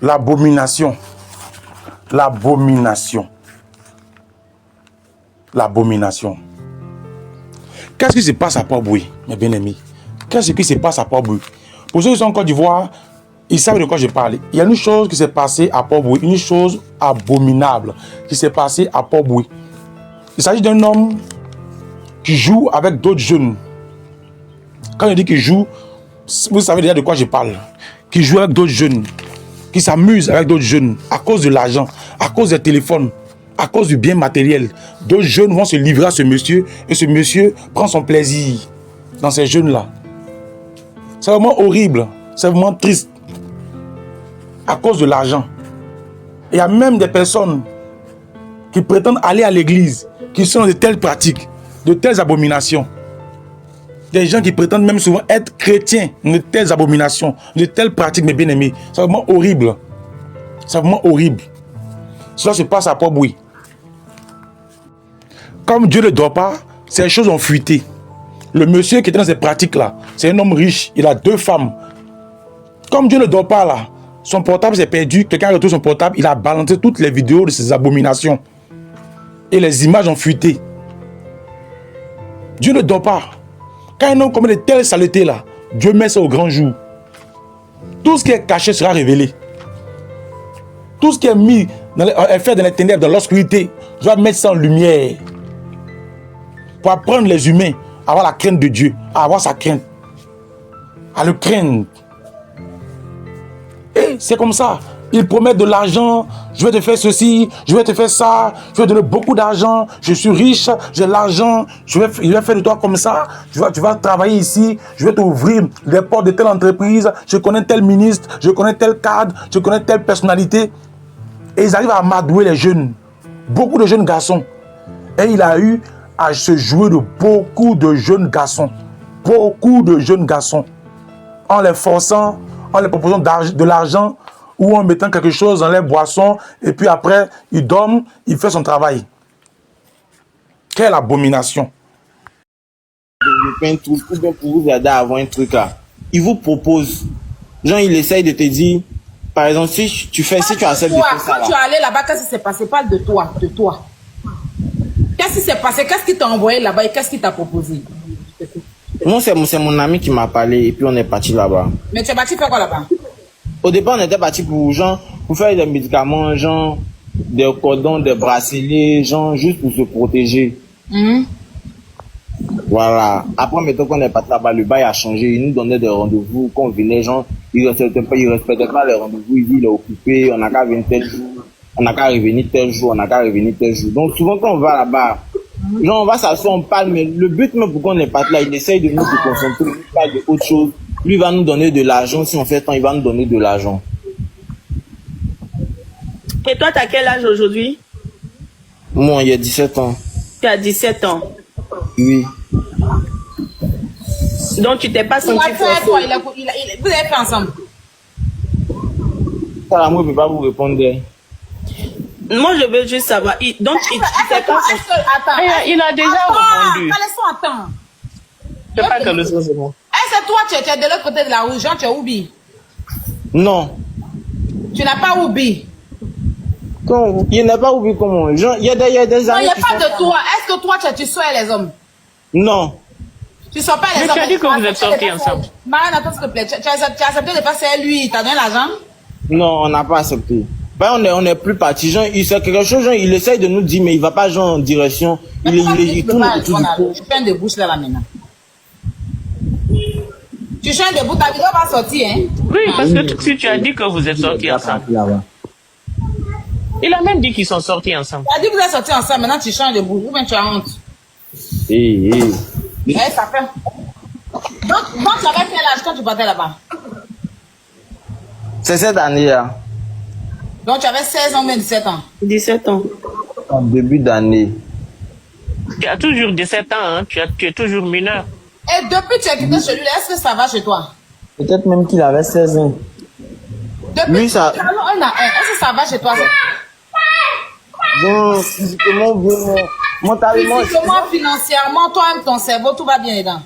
L'abomination. L'abomination. L'abomination. Qu'est-ce qui se passe à Port-Boué, mes bien-aimés? Qu'est-ce qui se passe à Port-Boué? Pour ceux qui sont en Côte d'Ivoire, ils savent de quoi je parle. Il y a une chose qui s'est passée à Port-Boué, une chose abominable qui s'est passée à Port-Boué. Il s'agit d'un homme qui joue avec d'autres jeunes. Quand je dis qu'il joue, vous savez déjà de quoi je parle. Qui joue avec d'autres jeunes, qui s'amuse avec d'autres jeunes à cause de l'argent, à cause des téléphones, à cause du bien matériel. D'autres jeunes vont se livrer à ce monsieur et ce monsieur prend son plaisir dans ces jeunes-là. C'est vraiment horrible, c'est vraiment triste à cause de l'argent. Il y a même des personnes qui prétendent aller à l'église, qui sont de telles pratiques, de telles abominations. Des gens qui prétendent même souvent être chrétiens, de telles abominations, de telles pratiques, mes bien-aimés. C'est vraiment horrible. C'est vraiment horrible. Cela se passe à Port-Boué. Comme Dieu ne dort pas, ces choses ont fuité. Le monsieur qui était dans ces pratiques-là, c'est un homme riche, il a 2 femmes. Comme Dieu ne dort pas là, son portable s'est perdu, quelqu'un a retrouvé son portable, il a balancé toutes les vidéos de ces abominations. Et les images ont fuité. Dieu ne dort pas. Quand un homme commet de telles saletés là, Dieu met ça au grand jour. Tout ce qui est caché sera révélé. Tout ce qui est mis, fait dans les ténèbres, dans l'obscurité, doit mettre ça en lumière. Pour apprendre les humains à avoir la crainte de Dieu, à avoir sa crainte, à le craindre. Et c'est comme ça. Ils promettent de l'argent, je vais te faire ceci, je vais te faire ça, je vais te donner beaucoup d'argent, je suis riche, j'ai l'argent, je vais faire de toi comme ça, tu vas travailler ici, je vais t'ouvrir les portes de telle entreprise, je connais tel ministre, je connais tel cadre, je connais telle personnalité. Et ils arrivent à amadouer les jeunes, beaucoup de jeunes garçons. Et il a eu à se jouer de beaucoup de jeunes garçons, en les forçant, en les proposant de l'argent, ou en mettant quelque chose dans les boissons, et puis après, il dorme, il fait son travail. Quelle abomination! Un truc, ou bien pour vous aider à avoir un truc là. Il vous propose, genre il essaye de te dire, par exemple, si tu acceptes de faire ça. Quand tu es allé là-bas, qu'est-ce qui s'est passé? Parle de toi, Qu'est-ce qui s'est passé? Qu'est-ce qui t'a envoyé là-bas et qu'est-ce qui t'a proposé? Moi, c'est mon ami qui m'a parlé et puis on est parti là-bas. Mais tu es parti faire quoi là-bas? Au départ, on était parti pour faire des médicaments, genre des cordons, des bracelets, genre juste pour se protéger. Voilà. Après, maintenant qu'on est parti là-bas, le bail a changé. Il nous donnait des rendez-vous. Quand on venait, genre, il respectait pas les rendez-vous. Il dit, il est occupé, on n'a qu'à venir tel jour, on n'a qu'à revenir tel jour, on n'a qu'à revenir tel jour. Donc, souvent, quand on va là-bas, genre, on va s'asseoir, on parle, mais le but même pour qu'on est parti là, il essaye de nous concentrer, il parle de autre chose. Lui va nous donner de l'argent. Si on fait temps, il va nous donner de l'argent. Et toi, tu as quel âge aujourd'hui? Moi, il y a 17 ans. Tu as 17 ans. Oui. Donc, tu t'es pas senti forcé. Vous avez fait ensemble? Ça, moi, je ne peux pas vous répondre. Moi, je veux juste savoir. Donc, il s'est pas... Attends. Il a déjà répondu. Attends. Je sais pas que le son, c'est bon. Est-ce que toi, tu es de l'autre côté de la rue, genre, tu as oublié? Non. Tu n'as pas oublié? Il n'a pas oublié comment. Genre, il y a des amis. Non, il n'y a pas de toi. Est-ce que toi, tu sors les hommes? Non. Tu sors pas les hommes. Mais tu as dit que vous êtes sortis ensemble. Marianne, attends, s'il te plaît. Tu as accepté de passer à lui, il t'a donné l'argent? Non, on n'a pas accepté. Ben, on est plus parti. Genre, il sait quelque chose, genre, il essaye de nous dire, mais il va pas, genre, en direction. Il tourne autour du pot. Tu fais un débouche là, maintenant. Tu changes de bout, ta vidéo va sortir, hein? Oui, parce que si tu as dit que vous êtes sortis ensemble. Il a même dit qu'ils sont sortis ensemble. Tu as dit que vous êtes sortis ensemble, maintenant tu changes de bout. Ou bien tu as honte? Ça fait. Donc, tu avais quel âge quand tu partais là-bas? C'est cette année-là. Donc, tu avais 16 ans ou 17 ans? 17 ans. En début d'année. Tu as toujours 17 ans, hein? Tu es toujours mineur. Et depuis que tu as quitté chez lui, est-ce que ça va chez toi? Peut-être même qu'il avait 16 ans. Depuis Oui, ça. un à un. Est-ce que ça va chez toi? Bon, physiquement, bon, mentalement. Physiquement, financièrement, toi-même, ton cerveau, tout va bien dedans.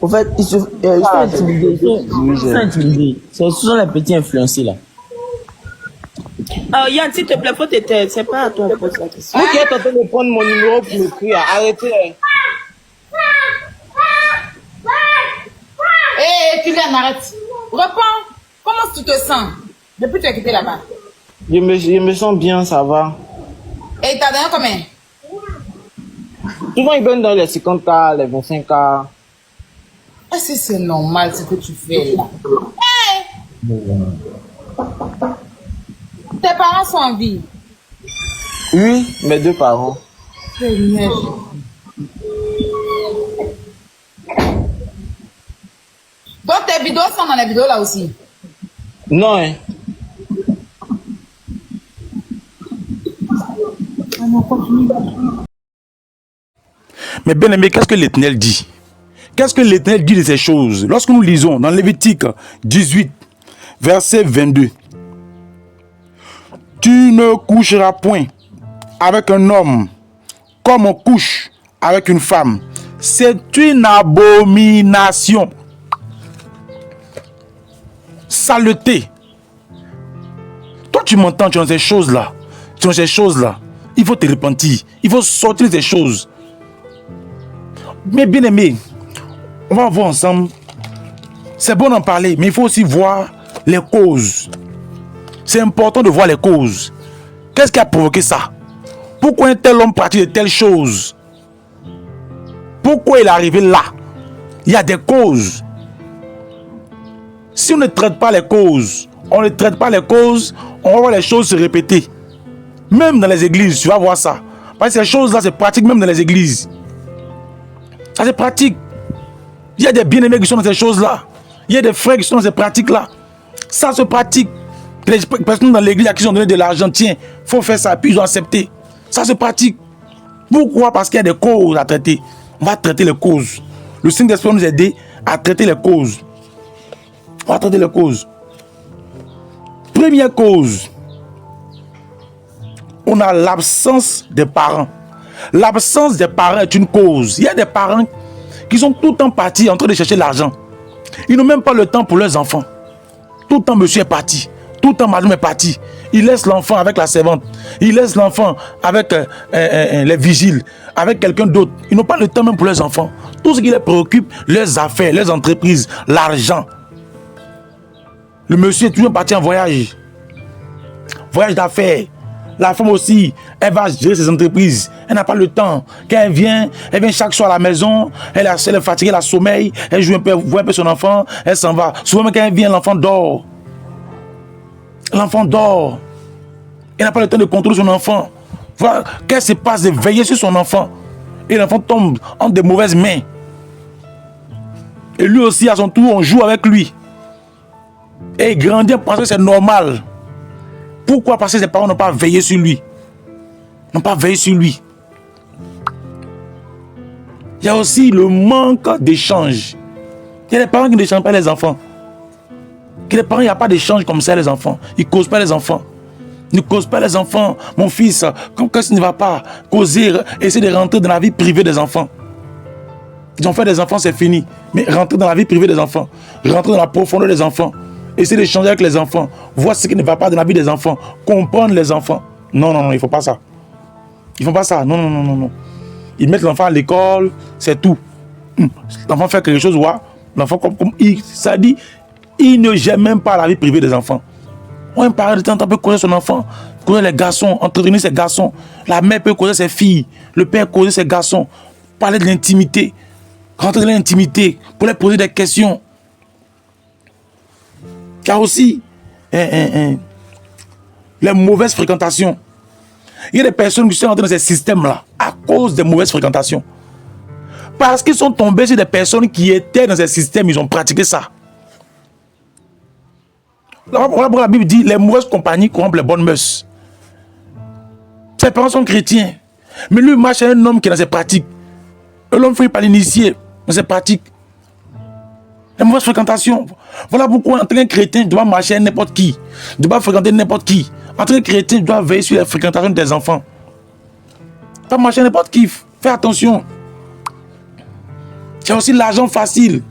En fait, ils sont intimidés. Ils sont intimidés. Ce sont les petits influencés là. Yann, s'il te plaît, faut t'éteindre. C'est pas à toi de poser la question. Vous qui êtes en train de prendre mon numéro pour m'écrire, arrêtez. Hé, Kylian, arrête. Reprends. Comment tu te sens depuis que tu as quitté là-bas? Je me sens bien, ça va. Et t'as donné combien? Souvent, ils donnent dans les 50K, les 25K. Est-ce que c'est normal ce que tu fais là? Hey! Tes parents sont en vie? Oui, mes 2 parents. Seigneur. Donc tes vidéos sont dans les vidéos là aussi? Non, hein. Mais bien aimé, qu'est-ce que l'Éternel dit? Qu'est-ce que l'Éternel dit de ces choses? Lorsque nous lisons dans Lévitique 18, verset 22, tu ne coucheras point avec un homme comme on couche avec une femme. C'est une abomination. Saleté. Toi, tu m'entends, tu es dans ces choses-là. Tu es dans ces choses-là. Il faut te repentir. Il faut sortir de ces choses. Mais bien aimé, on va voir ensemble. C'est bon d'en parler, mais il faut aussi voir les causes. C'est important de voir les causes. Qu'est-ce qui a provoqué ça? Pourquoi un tel homme pratique de telles choses? Pourquoi il est arrivé là? Il y a des causes. Si on ne traite pas les causes, on va voir les choses se répéter. Même dans les églises, tu vas voir ça. Parce que ces choses-là, c'est pratique même dans les églises. Ça, c'est pratique. Il y a des bien-aimés qui sont dans ces choses-là. Il y a des frères qui sont dans ces pratiques-là. Ça se pratique. Les personnes dans l'église à qui ils ont donné de l'argent, tiens, il faut faire ça, puis ils ont accepté. Ça se pratique. Pourquoi? Parce qu'il y a des causes à traiter. On va traiter les causes. Le Saint-Esprit va nous aider à traiter les causes. On va traiter les causes. Première cause, on a l'absence des parents. L'absence des parents est une cause. Il y a des parents qui sont tout le temps partis en train de chercher l'argent. Ils n'ont même pas le temps pour leurs enfants. Tout le temps monsieur est parti. Tout le temps madame est partie. Il laisse l'enfant avec la servante. Il laisse l'enfant avec les vigiles, avec quelqu'un d'autre. Ils n'ont pas le temps même pour leurs enfants. Tout ce qui les préoccupe, leurs affaires, leurs entreprises, l'argent. Le monsieur est toujours parti en voyage. Voyage d'affaires. La femme aussi, elle va gérer ses entreprises. Elle n'a pas le temps. Quand elle vient chaque soir à la maison. Elle est fatiguée, elle a sommeil. Elle joue un peu, voit un peu son enfant. Elle s'en va. Souvent, quand elle vient, l'enfant dort. L'enfant dort. Elle n'a pas le temps de contrôler son enfant. Voilà. Qu'elle se passe de veiller sur son enfant. Et l'enfant tombe entre de mauvaises mains. Et lui aussi, à son tour, on joue avec lui. Et il grandit parce que c'est normal. Pourquoi? Parce que ses parents n'ont pas veillé sur lui. N'ont pas veillé sur lui. Il y a aussi le manque d'échange. Il y a des parents qui n'échangent pas les enfants. Que les parents, il n'y a pas d'échange comme ça, les enfants. Ils ne causent pas les enfants. Ne cause pas les enfants. Mon fils, quand ça ne va pas, causer, essayer de rentrer dans la vie privée des enfants. Ils ont fait des enfants, c'est fini. Mais rentrer dans la vie privée des enfants. Rentrer dans la profondeur des enfants. Essayer d'échanger avec les enfants. Voir ce qui ne va pas dans la vie des enfants. Comprendre les enfants. Non, non, non, il ne faut pas ça. Ils ne font pas ça. Non, non, non, non, non. Ils mettent l'enfant à l'école, c'est tout. L'enfant fait quelque chose, ouais. L'enfant, ça dit, il ne gère même pas la vie privée des enfants. Un parent de temps en temps peut causer son enfant, causer les garçons, entretenir ses garçons. La mère peut causer ses filles. Le père causer ses garçons. Parler de l'intimité. Rentrer dans l'intimité pour leur poser des questions. Car aussi, les mauvaises fréquentations. Il y a des personnes qui sont rentrées dans ces systèmes-là à cause des mauvaises fréquentations. Parce qu'ils sont tombés sur des personnes qui étaient dans ces systèmes, ils ont pratiqué ça. La Bible dit, les mauvaises compagnies corrompent les bonnes mœurs. Ses parents sont chrétiens. Mais lui, marche un homme qui est dans ses pratiques. L'homme fait par l'initié dans ses pratiques. La mauvaise fréquentation. Voilà pourquoi, en tant que chrétien, tu dois marcher à n'importe qui. Tu dois fréquenter n'importe qui. En tant que chrétien, tu dois veiller sur la fréquentation de tes enfants. Pas marcher à n'importe qui. Fais attention. Il y a aussi l'argent facile.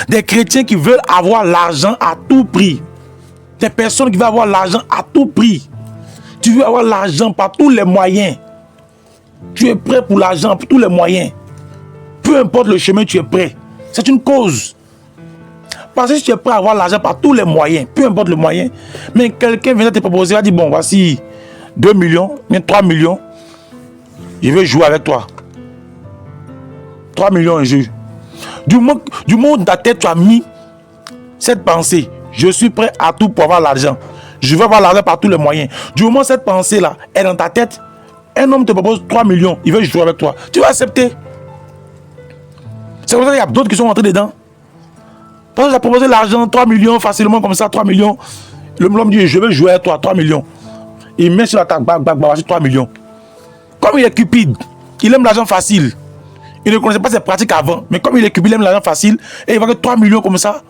Des chrétiens qui veulent avoir l'argent à tout prix. Des personnes qui veulent avoir l'argent à tout prix. Tu veux avoir l'argent par tous les moyens. Tu es prêt pour l'argent, pour tous les moyens. Peu importe le chemin, tu es prêt. C'est une cause. Parce que tu es prêt à avoir l'argent par tous les moyens, peu importe le moyen. Mais quelqu'un vient te proposer, il va dire, bon, voici 2 millions, 3 millions. Je vais jouer avec toi. 3 millions un jeu. Du moment où dans ta tête, tu as mis cette pensée, je suis prêt à tout pour avoir l'argent. Je veux avoir l'argent par tous les moyens. Du moment où cette pensée-là est dans ta tête, un homme te propose 3 millions, il veut jouer avec toi. Tu vas accepter. C'est pour ça qu'il y a d'autres qui sont rentrés dedans. Parce que j'ai proposé l'argent, 3 millions, facilement comme ça, 3 millions. L'homme dit, je veux jouer avec toi, 3 millions. Il met sur la table, voici 3 millions. Comme il est cupide, il aime l'argent facile. Il ne connaissait pas ses pratiques avant. Mais comme il est cupide, il aime l'argent facile. Et il va que 3 millions comme ça,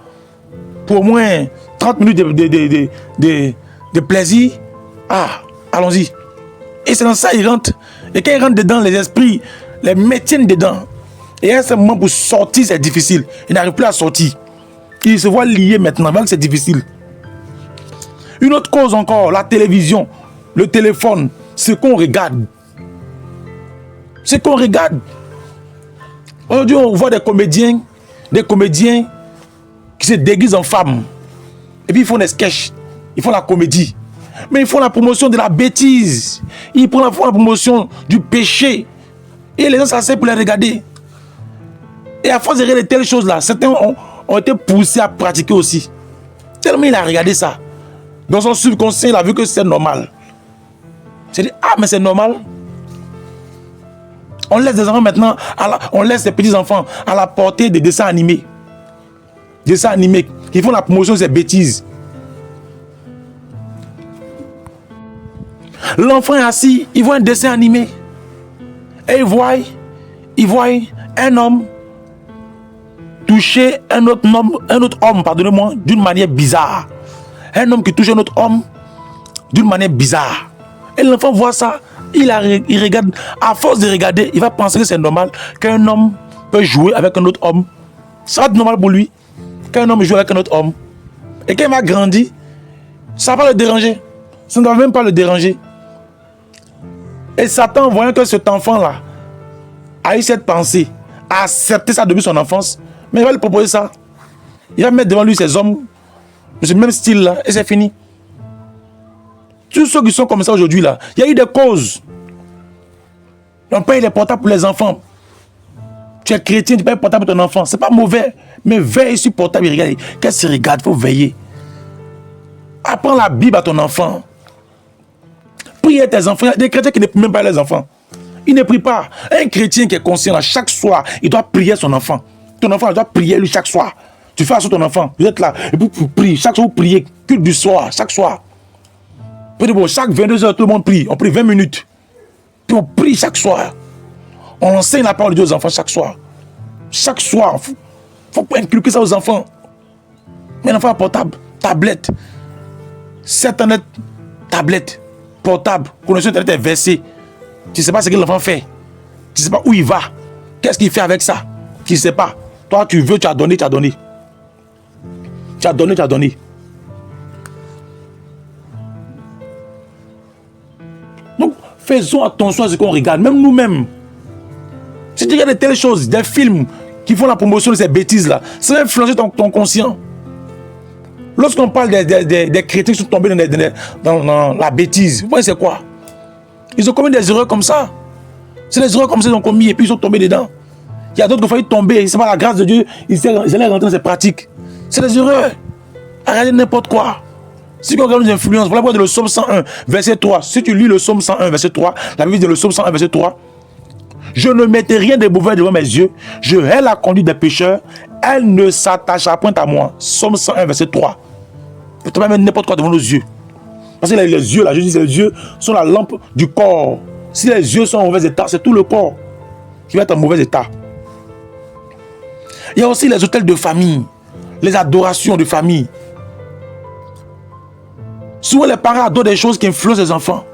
pour au moins 30 minutes de plaisir. Ah, allons-y. Et c'est dans ça qu'il rentre. Et quand il rentre dedans, les esprits les maintiennent dedans. Et à ce moment, pour sortir, c'est difficile. Il n'arrive plus à sortir. Il se voit lié maintenant, donc c'est difficile. Une autre cause encore, la télévision, le téléphone, ce qu'on regarde. Ce qu'on regarde. Aujourd'hui, on voit des comédiens qui se déguisent en femmes. Et puis ils font des sketchs, ils font la comédie. Mais ils font la promotion de la bêtise. Ils font la promotion du péché. Et les gens s'asseyent pour les regarder. Et à force de regarder telles choses-là, certains ont été poussés à pratiquer aussi. Tellement il a regardé ça. Dans son subconscient, il a vu que c'est normal. Il dit, ah, mais c'est normal. On laisse des enfants maintenant, on laisse les petits-enfants à la portée des dessins animés. Dessins animés qui font la promotion de ces bêtises. L'enfant est assis, il voit un dessin animé. Et il voit un homme toucher un autre homme, pardonnez-moi, d'une manière bizarre. Un homme qui touche un autre homme d'une manière bizarre. Et l'enfant voit ça, il regarde, à force de regarder, il va penser que c'est normal qu'un homme peut jouer avec un autre homme. Ça va être normal pour lui qu'un homme joue avec un autre homme. Et quand il va grandir, ça va le déranger. Ça ne doit même pas le déranger. Et Satan, voyant que cet enfant-là a eu cette pensée, a accepté ça depuis son enfance, mais il va lui proposer ça. Il va mettre devant lui ces hommes de ce même style-là, et c'est fini. Tous ceux qui sont comme ça aujourd'hui, là, il y a eu des causes. On paye les portables pour les enfants. Tu es chrétien, tu payes les portables pour ton enfant. C'est pas mauvais, mais veille sur le portable et regarde. Qu'est-ce qu'il regarde? Il faut veiller. Apprends la Bible à ton enfant. Prie à tes enfants. Il y a des chrétiens qui ne prient même pas les enfants. Ils ne prient pas. Un chrétien qui est conscient, là, chaque soir, il doit prier son enfant. Ton enfant, il doit prier lui chaque soir. Tu fais ça sur ton enfant. Vous êtes là. Et puis vous priez. Chaque soir, vous priez. Culte du soir, chaque soir. Puis bon, chaque 22 heures, tout le monde prie. On prie 20 minutes. Puis on prie chaque soir. On enseigne la parole de Dieu aux enfants chaque soir. Chaque soir. Il faut inculquer ça aux enfants. Mais l'enfant a portable, tablette. Internet, tablette, portable. Connexion Internet est versée. Tu ne sais pas ce que l'enfant fait. Tu ne sais pas où il va. Qu'est-ce qu'il fait avec ça? Tu ne sais pas. Toi, tu veux, tu as donné, tu as donné. Tu as donné, tu as donné. Donc, faisons attention à ce qu'on regarde, même nous-mêmes. Si tu regardes de telles choses, des films qui font la promotion de ces bêtises-là, ça va influencer ton conscient. Lorsqu'on parle des chrétiens qui sont tombés dans la bêtise, vous voyez c'est quoi? Ils ont commis des erreurs comme ça. C'est des erreurs comme ça qu'ils ont commis et puis ils sont tombés dedans. Il y a d'autres qui ont failli tomber, c'est pas la grâce de Dieu, ils allaient rentrer dans ces pratiques. C'est des erreurs. Regardez n'importe quoi. Si on regarde nos influences, voilà pourquoi dans le psaume 101, verset 3, si tu lis le psaume 101, verset 3, la Bible dit le psaume 101, verset 3, je ne mettais rien de mauvais devant mes yeux, je hais la conduite des pécheurs, elle ne s'attachera point à moi. Psaume 101, verset 3. Tu peux pas mettre n'importe quoi devant nos yeux. Parce que les yeux, là, je dis, les yeux sont la lampe du corps. Si les yeux sont en mauvais état, c'est tout le corps qui va être en mauvais état. Il y a aussi les hôtels de famille, les adorations de famille. Souvent, les parents adorent des choses qui influencent les enfants.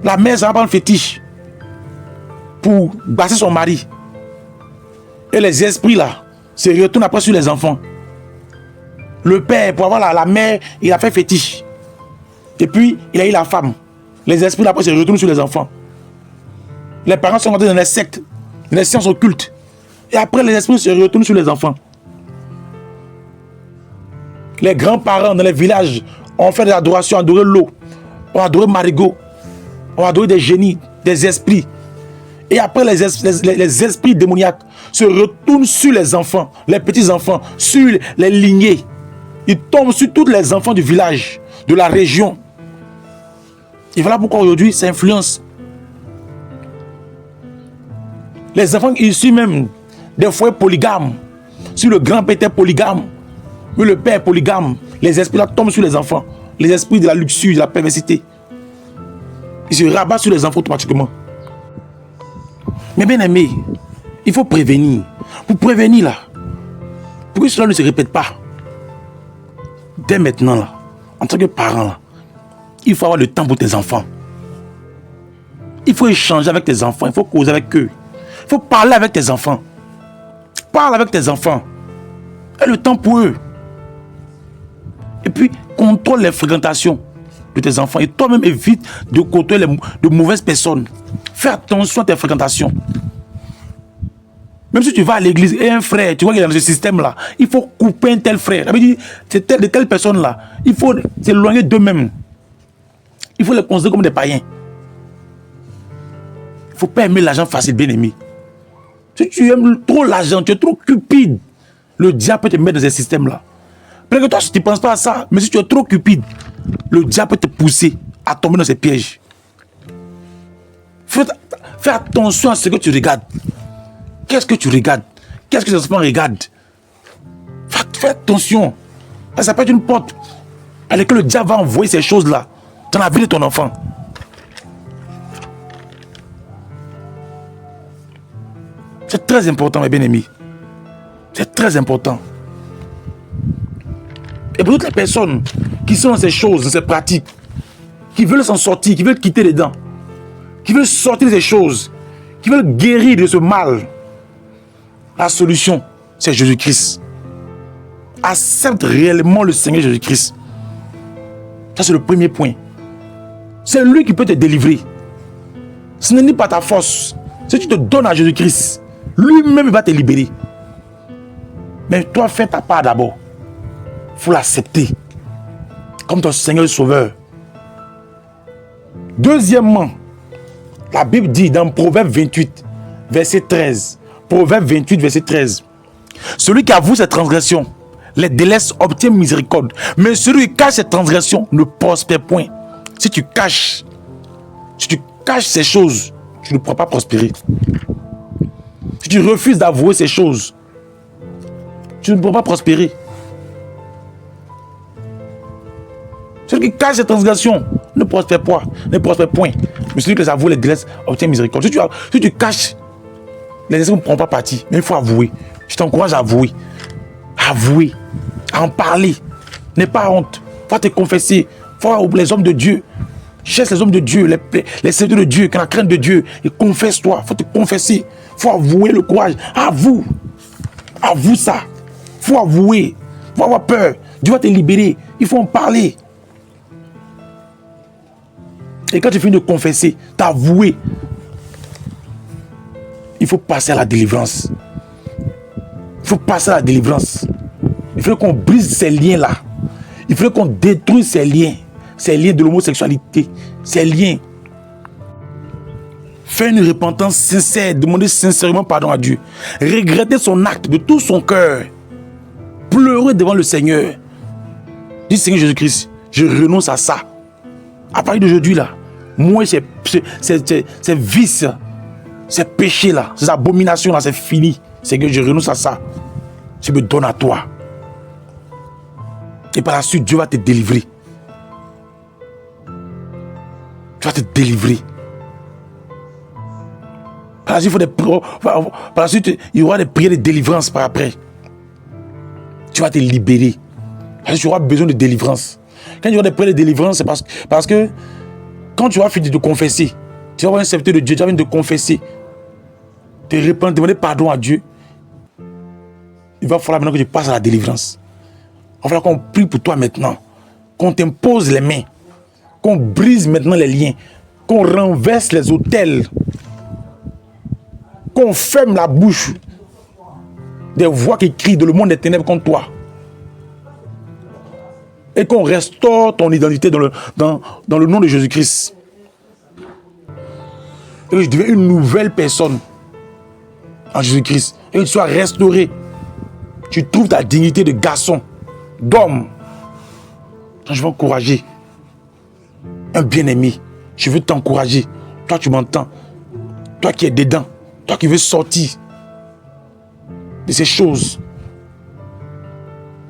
La mère, ça va prendre un fétiche pour basser son mari. Et les esprits, là, se retournent après sur les enfants. Le père, pour avoir la mère, il a fait fétiche. Et puis, il a eu la femme. Les esprits, là, après, se retournent sur les enfants. Les parents sont rentrés dans les sectes, dans les sciences occultes. Et après, les esprits se retournent sur les enfants. Les grands-parents dans les villages ont fait des adorations, adoré l'eau, ont adoré Marigot, ont adoré des génies, des esprits. Et après, les esprits démoniaques se retournent sur les enfants, les petits-enfants, sur les lignées. Ils tombent sur tous les enfants du village, de la région. Et voilà pourquoi aujourd'hui, ça influence. Les enfants issus même des foyers polygames, si le grand-père était polygame, ou le père est polygame, les esprits là tombent sur les enfants. Les esprits de la luxure, de la perversité. Ils se rabattent sur les enfants automatiquement. Mais bien aimé, il faut prévenir. Pour prévenir là, pour que cela ne se répète pas. Dès maintenant là, en tant que parent là, il faut avoir le temps pour tes enfants. Il faut échanger avec tes enfants, il faut causer avec eux. Il faut parler avec tes enfants. Parle avec tes enfants. Et le temps pour eux. Et puis, contrôle les fréquentations de tes enfants. Et toi-même, évite de côtoyer de mauvaises personnes. Fais attention à tes fréquentations. Même si tu vas à l'église et un frère, tu vois qu'il est dans ce système-là, il faut couper un tel frère. Ça veut dire, de telles personnes-là, il faut s'éloigner d'eux-mêmes. Il faut les considérer comme des païens. Il ne faut pas aimer l'argent facile, bien aimé. Si tu aimes trop l'argent, tu es trop cupide, le diable peut te mettre dans ce système-là. Peut-être que toi, tu ne penses pas à ça, mais si tu es trop cupide, le diable peut te pousser à tomber dans ces pièges. Fais attention à ce que tu regardes. Qu'est-ce que tu regardes? Qu'est-ce que les enfants regardent? Fais attention. Ça peut être une porte par laquelle le diable va envoyer ces choses-là dans la vie de ton enfant. C'est très important, mes bien-aimés. C'est très important. Et pour toutes les personnes qui sont dans ces choses, dans ces pratiques, qui veulent s'en sortir, qui veulent quitter les dents, qui veulent sortir de ces choses, qui veulent guérir de ce mal, la solution, c'est Jésus-Christ. Accepte réellement le Seigneur Jésus-Christ. Ça, c'est le premier point. C'est lui qui peut te délivrer. Ce n'est pas ta force. Si tu te donnes à Jésus-Christ, lui-même va te libérer. Mais toi, fais ta part d'abord. Il faut l'accepter comme ton Seigneur et Sauveur. Deuxièmement, la Bible dit dans Proverbe 28, verset 13. Proverbe 28, verset 13. Celui qui avoue ses transgressions, les délaisse, obtient miséricorde. Mais celui qui cache ses transgressions ne prospère point. Si tu caches ces choses, tu ne pourras pas prospérer. Si tu refuses d'avouer ces choses, tu ne pourras pas prospérer. Celui qui cache ses transgressions ne prospère point. Mais celui qui les avoue, les délaisse, obtient miséricorde. Si tu caches, les esprits ne prendront pas parti. Mais il faut avouer. Je t'encourage à avouer. Avouer. À en parler. N'aie pas honte. Il faut te confesser. Il faut voir les hommes de Dieu. Cherche les hommes de Dieu, les serviteurs de Dieu, qui ont la crainte de Dieu. Et confesse-toi. Il faut te confesser. Il faut avouer le courage. Avoue. Avoue ça. Il faut avouer. Il faut avoir peur. Dieu va te libérer. Il faut en parler. Et quand tu finis de confesser, t'avouer, il faut passer à la délivrance. Il faut passer à la délivrance. Il faut qu'on brise ces liens-là. Il faut qu'on détruise ces liens de l'homosexualité, ces liens. Faire une repentance sincère, demander sincèrement pardon à Dieu. Regretter son acte de tout son cœur. Pleurer devant le Seigneur. Dis Seigneur Jésus-Christ, je renonce à ça. À partir d'aujourd'hui là, moi ces vices, ces péchés là, ces abominations là, c'est fini. Seigneur, je renonce à ça. Je me donne à toi. Et par la suite, Dieu va te délivrer. Tu vas te délivrer. Par la suite, par la suite, il y aura des prières de délivrance par après. Tu vas te libérer. Tu auras besoin de délivrance. Quand il y aura des prières de délivrance, c'est parce que quand tu vas finir de confesser, tu vas avoir un serviteur de Dieu, tu vas venir de confesser, te répandre, demander pardon à Dieu. Il va falloir maintenant que tu passes à la délivrance. Il va falloir qu'on prie pour toi maintenant, qu'on t'impose les mains, qu'on brise maintenant les liens, qu'on renverse les autels, qu'on ferme la bouche des voix qui crient dans le monde des ténèbres contre toi. Et qu'on restaure ton identité dans le nom de Jésus-Christ. Et que je deviens une nouvelle personne en Jésus-Christ. Et que tu sois restauré. Tu trouves ta dignité de garçon, d'homme. Je veux encourager un bien-aimé. Je veux t'encourager. Toi, tu m'entends. Toi qui es dedans. Toi qui veux sortir de ces choses.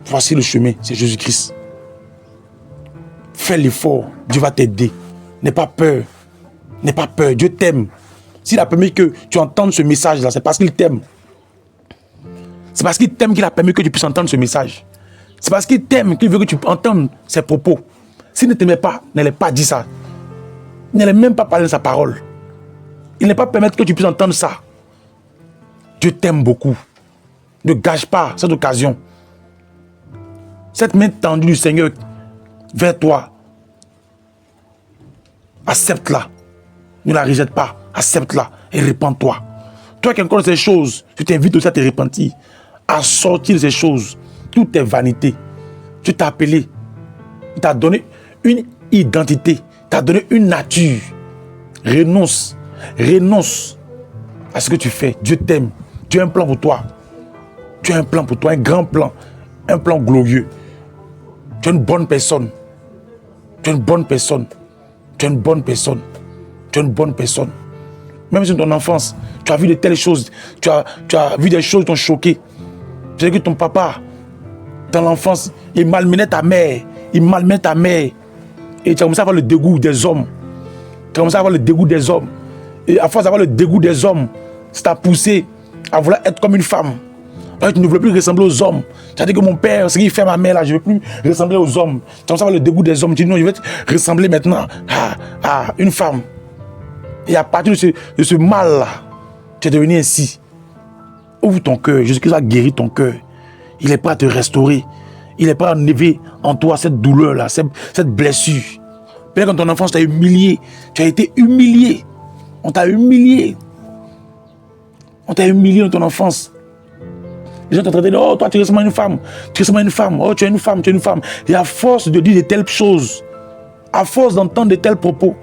Voici le chemin, c'est Jésus-Christ. Fais l'effort, Dieu va t'aider. N'aie pas peur. N'aie pas peur, Dieu t'aime. S'il a permis que tu entendes ce message-là, c'est parce qu'il t'aime. C'est parce qu'il t'aime qu'il a permis que tu puisses entendre ce message. C'est parce qu'il t'aime qu'il veut que tu entendes ses propos. S'il ne t'aimait pas, il n'allait pas dire ça. Il n'allait même pas parler de sa parole. Il n'est pas permettre que tu puisses entendre ça. Dieu t'aime beaucoup. Ne gâche pas cette occasion. Cette main tendue du Seigneur vers toi, accepte-la. Ne la rejette pas. Accepte-la et répands-toi. Toi qui as encore ces choses, je t'invite aussi à te repentir, à sortir de ces choses. Tout est vanité. Tu t'es appelé. Il t'a donné une identité. Il t'a donné une nature. Renonce. Renonce à ce que tu fais. Dieu t'aime. Dieu a un plan pour toi. Tu as un plan pour toi, un grand plan. Un plan glorieux. Tu es une bonne personne. Tu es une bonne personne. Tu es une bonne personne. Tu es une bonne personne. Même si dans ton enfance, tu as vu de telles choses. Tu as vu des choses qui t'ont choqué. Tu sais que ton papa, dans l'enfance, il malmenait ta mère. Il malmenait ta mère. Et tu as commencé à avoir le dégoût des hommes. Tu as commencé à avoir le dégoût des hommes. Et à force d'avoir le dégoût des hommes, ça t'a poussé à vouloir être comme une femme. Parce que tu ne veux plus ressembler aux hommes. Tu as dit que mon père, ce qu'il fait ma mère là, je ne veux plus ressembler aux hommes. Tu as commencé à avoir le dégoût des hommes. Tu dis non, je vais ressembler maintenant à une femme. Et à partir de ce mal-là, tu es devenu ainsi. Ouvre ton cœur. Jésus-Christ a guéri ton cœur. Il est prêt à te restaurer. Il est prêt à enlever en toi cette douleur-là, cette blessure. Peut-être quand ton enfance t'a humilié, tu as été humilié. On t'a humilié. On t'a humilié dans ton enfance. Les gens t'ont traité de oh, toi tu ressembles à une femme. Tu ressembles à une femme. Oh, tu es une femme, tu es une femme. Et à force de dire de telles choses, à force d'entendre de tels propos,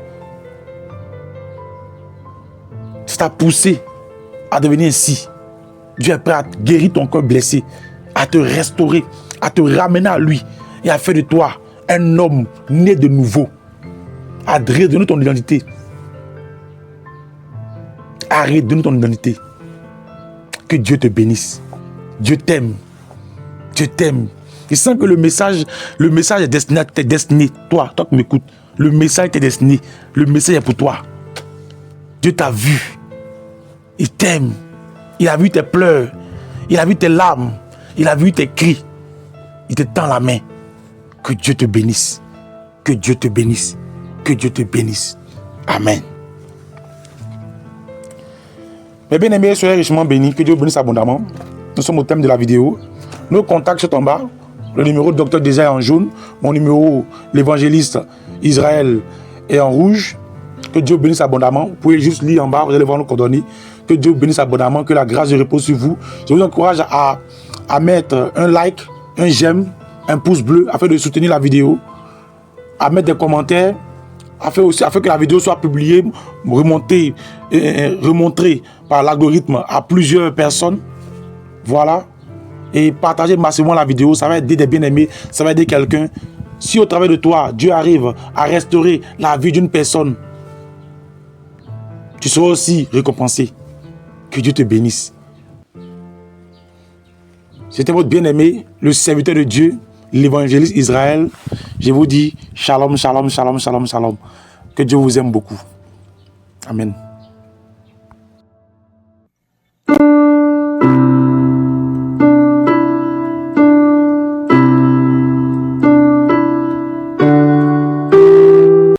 ça t'a poussé à devenir ainsi. Dieu est prêt à guérir ton cœur blessé, à te restaurer, à te ramener à lui et à faire de toi un homme né de nouveau, à redonner ton identité. À redonner ton identité. Que Dieu te bénisse. Dieu t'aime. Dieu t'aime. Je sens que le message est destiné à t'es destiné. Toi qui m'écoutes, le message t'est destiné. Le message est pour toi. Dieu t'a vu. Il t'aime. Il a vu tes pleurs. Il a vu tes larmes. Il a vu tes cris. Il te tend la main. Que Dieu te bénisse. Que Dieu te bénisse. Que Dieu te bénisse. Amen. Mes bien-aimés, soyez richement bénis. Que Dieu vous bénisse abondamment. Nous sommes au thème de la vidéo. Nos contacts sont en bas. Le numéro de Dr Désir est en jaune. Mon numéro, l'évangéliste Israël, est en rouge. Que Dieu vous bénisse abondamment. Vous pouvez juste lire en bas, vous allez voir nos coordonnées. Que Dieu vous bénisse abondamment. Que la grâce repose sur vous. Je vous encourage à mettre un like, un j'aime, un pouce bleu afin de soutenir la vidéo. À mettre des commentaires. Afin que la vidéo soit publiée, remontée par l'algorithme à plusieurs personnes. Voilà. Et partagez massivement la vidéo. Ça va aider des bien-aimés. Ça va aider quelqu'un. Si au travers de toi, Dieu arrive à restaurer la vie d'une personne, tu seras aussi récompensé. Que Dieu te bénisse. C'était votre bien-aimé, le serviteur de Dieu, l'évangéliste Israël. Je vous dis shalom, shalom, shalom, shalom, shalom. Que Dieu vous aime beaucoup. Amen.